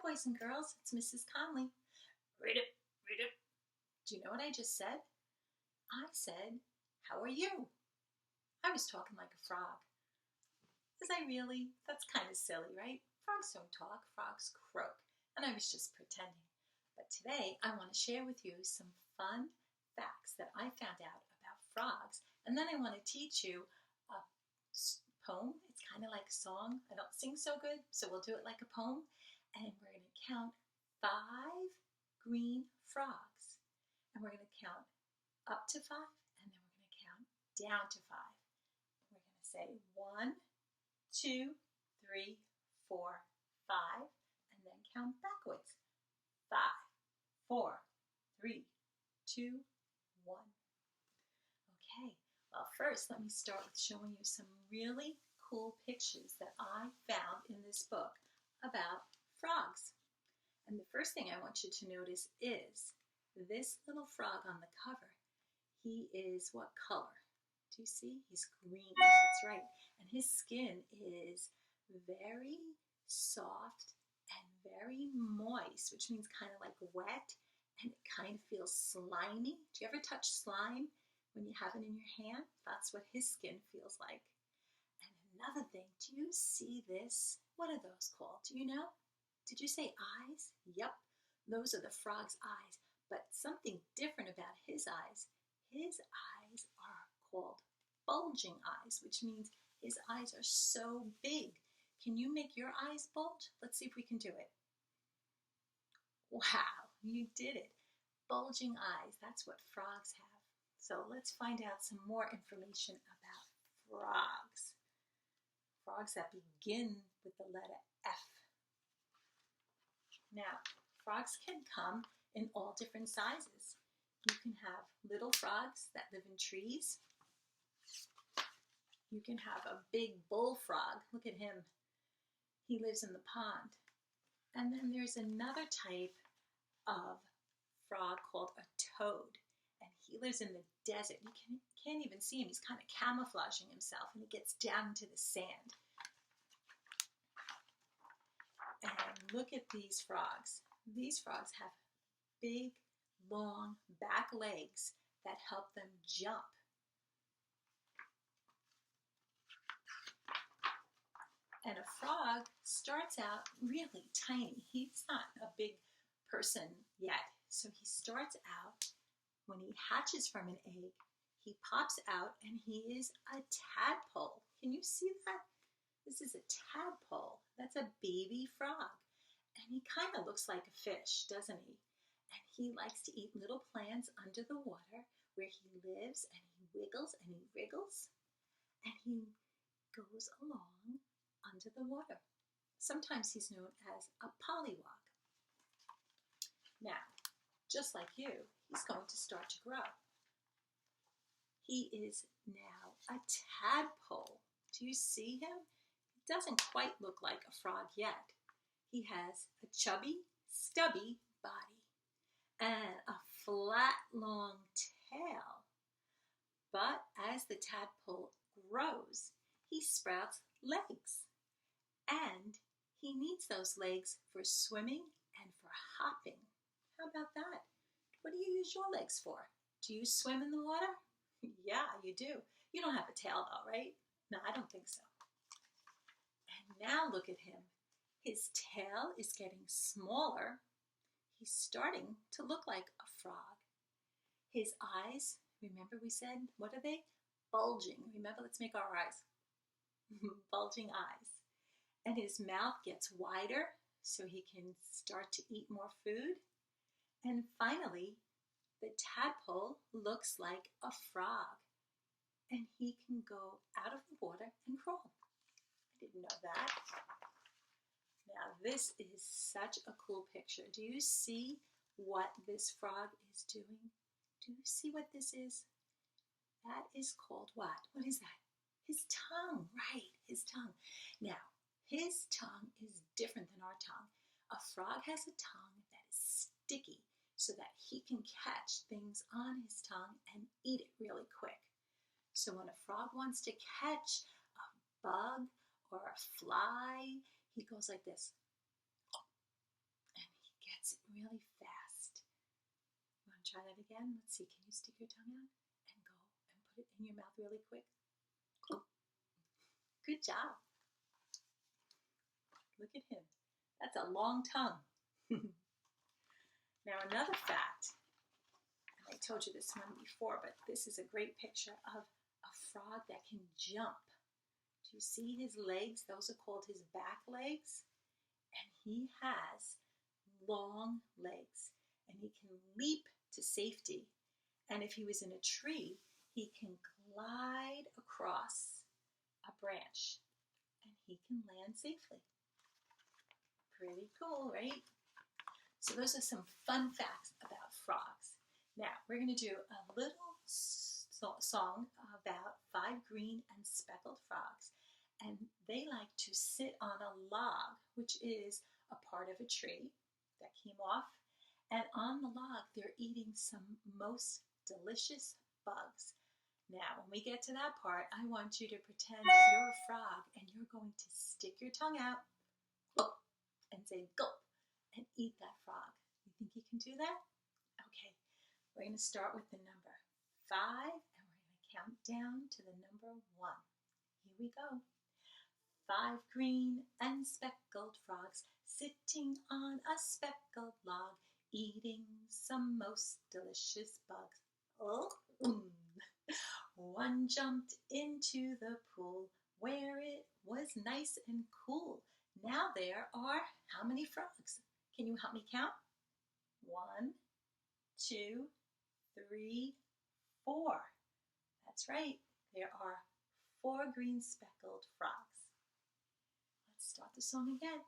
boys and girls, it's Mrs. Connolly. Read it, read it. Do you know what I just said? I said, how are you? I was talking like a frog. Was I really? That's kind of silly, right? Frogs don't talk, frogs croak. And I was just pretending. But today I want to share with you some fun facts that I found out about frogs. And then I want to teach you a poem. It's kind of like a song. I don't sing so good, so we'll do it like a poem. And we're going to count 5 green frogs. And we're going to count up to 5, and then we're going to count down to 5. We're going to say 1, 2, 3, 4, 5, and then count backwards. 5, 4, 3, 2, 1. Okay, well first let me start with showing you some really cool pictures that I found in this book about frogs. And the first thing I want you to notice is this little frog on the cover. He is what color? Do you see? He's green, that's right. And his skin is very soft and very moist, which means kind of like wet, and it kind of feels slimy. Do you ever touch slime when you have it in your hand? That's what his skin feels like. And another thing, do you see this? What are those called? Do you know? Did you say eyes? Yep, those are the frog's eyes. But something different about his eyes. His eyes are called bulging eyes, which means his eyes are so big. Can you make your eyes bulge? Let's see if we can do it. Wow, you did it. Bulging eyes, that's what frogs have. So let's find out some more information about frogs. Frogs that begin with the letter F. Now, frogs can come in all different sizes. You can have little frogs that live in trees. You can have a big bullfrog. Look at him. He lives in the pond. And then there's another type of frog called a toad. And he lives in the desert. You can't even see him. He's kind of camouflaging himself, and he gets down into the sand. And look at these frogs. These frogs have big, long back legs that help them jump. And a frog starts out really tiny. He's not a big person yet. So he starts out, when he hatches from an egg, he pops out and he is a tadpole. Can you see that? This is a tadpole. That's a baby frog. And he kind of looks like a fish, doesn't he? And he likes to eat little plants under the water where he lives, and he wiggles and he wriggles, and he goes along under the water. Sometimes he's known as a pollywog. Now, just like you, he's going to start to grow. He is now a tadpole. Do you see him? He doesn't quite look like a frog yet. He has a chubby, stubby body and a flat, long tail. But as the tadpole grows, he sprouts legs. And he needs those legs for swimming and for hopping. How about that? What do you use your legs for? Do you swim in the water? Yeah, you do. You don't have a tail though, right? No, I don't think so. And now look at him. His tail is getting smaller. He's starting to look like a frog. His eyes, remember we said, what are they? Bulging. Remember, let's make our eyes. Bulging eyes. And his mouth gets wider so he can start to eat more food. And finally, the tadpole looks like a frog. And he can go out of the water and crawl. I didn't know that. Now this is such a cool picture. Do you see what this frog is doing? Do you see what this is? That is called what? What is that? His tongue, right, his tongue. Now, his tongue is different than our tongue. A frog has a tongue that is sticky so that he can catch things on his tongue and eat it really quick. So when a frog wants to catch a bug or a fly, he goes like this. really fast. You want to try that again? Let's see. Can you stick your tongue out and go and put it in your mouth really quick? Good job. Look at him. That's a long tongue. Now another fact, and I told you this one before, but this is a great picture of a frog that can jump. Do you see his legs? Those are called his back legs. And he has long legs, and he can leap to safety. And if he was in a tree, he can glide across a branch, and he can land safely. Pretty cool, right? So those are some fun facts about frogs. Now, we're going to do a little song about 5 green and speckled frogs. And they like to sit on a log, which is a part of a tree that came off. And on the log, they're eating some most delicious bugs. Now, when we get to that part, I want you to pretend that you're a frog and you're going to stick your tongue out and say gulp and eat that frog. You think you can do that? Okay, we're going to start with the number 5 and we're going to count down to the number 1. Here we go. 5 green and speckled frogs sitting on a speckled log, eating some most delicious bugs. Oh. One jumped into the pool where it was nice and cool. Now there are how many frogs? Can you help me count? 1, 2, 3, 4. That's right. There are 4 green speckled frogs. Let's start the song again.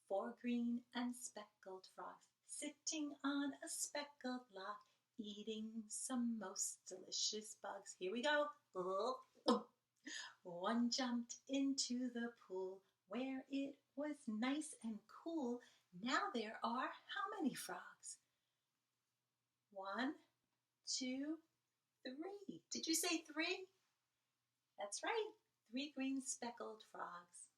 4 green and speckled frogs sitting on a speckled log, eating some most delicious bugs. Here we go. One jumped into the pool where it was nice and cool. Now there are how many frogs? 1, 2, 3. Did you say 3? That's right. 3 green speckled frogs.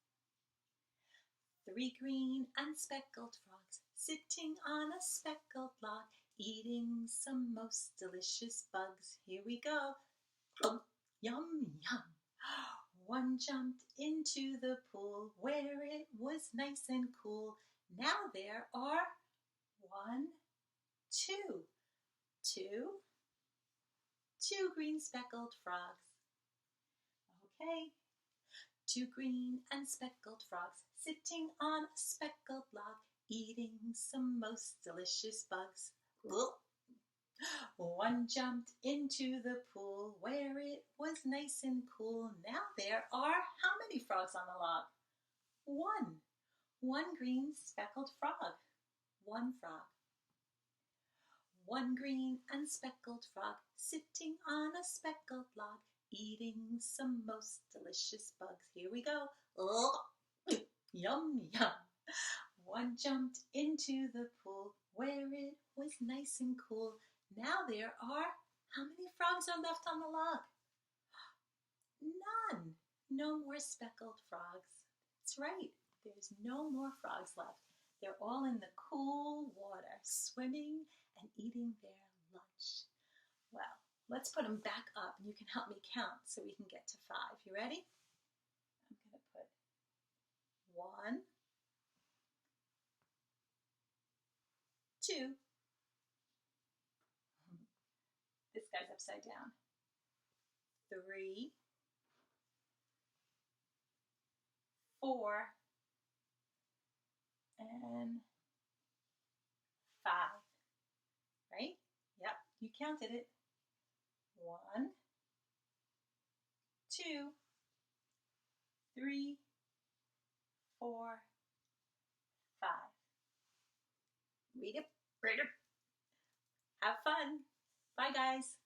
3 green and speckled frogs sitting on a speckled log, eating some most delicious bugs. Here we go. Yum, yum. One jumped into the pool where it was nice and cool. Now there are 1, 2. 2 green speckled frogs. Okay. 2 green and speckled frogs sitting on a speckled log, eating some most delicious bugs. One jumped into the pool where it was nice and cool. Now there are how many frogs on the log? 1. 1 green speckled frog. 1 frog. 1 green and speckled frog sitting on a speckled log, eating some most delicious bugs. Here we go. Yum, yum. One jumped into the pool where it was nice and cool. Now there are, how many frogs are left on the log? None. No more speckled frogs. That's right. There's no more frogs left. They're all in the cool water, swimming and eating their lunch. Well, let's put them back up and you can help me count so we can get to 5. You ready? I'm going to put 1, 2. This guy's upside down. 3, 4, and 5. Right? Yep, you counted it. 1, 2, 3, 4, 5. Read it. Have fun. Bye, guys.